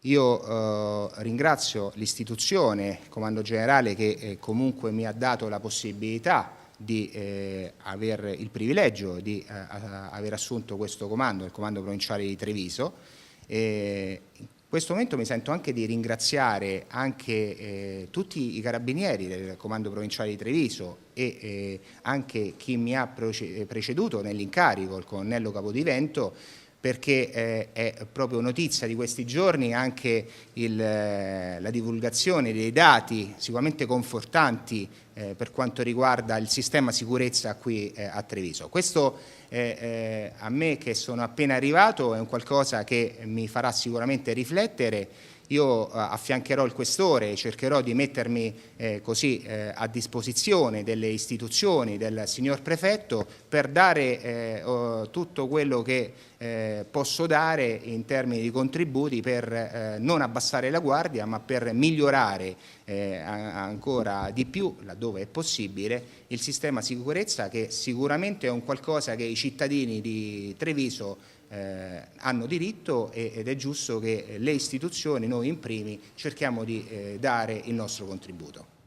Io ringrazio l'istituzione, il Comando Generale, che comunque mi ha dato la possibilità di aver il privilegio di aver assunto questo comando, il Comando Provinciale di Treviso. In questo momento mi sento anche di ringraziare anche tutti i carabinieri del Comando Provinciale di Treviso e anche chi mi ha preceduto nell'incarico, il colonnello Capodivento, perché è proprio notizia di questi giorni anche la divulgazione dei dati sicuramente confortanti per quanto riguarda il sistema sicurezza qui a Treviso. Questo a me, che sono appena arrivato, è un qualcosa che mi farà sicuramente riflettere. Io affiancherò il questore, cercherò di mettermi così a disposizione delle istituzioni, del signor prefetto, per dare tutto quello che posso dare in termini di contributi per non abbassare la guardia, ma per migliorare ancora di più, laddove è possibile, il sistema sicurezza, che sicuramente è un qualcosa che i cittadini di Treviso hanno diritto, ed è giusto che le istituzioni, noi in primi, cerchiamo di dare il nostro contributo.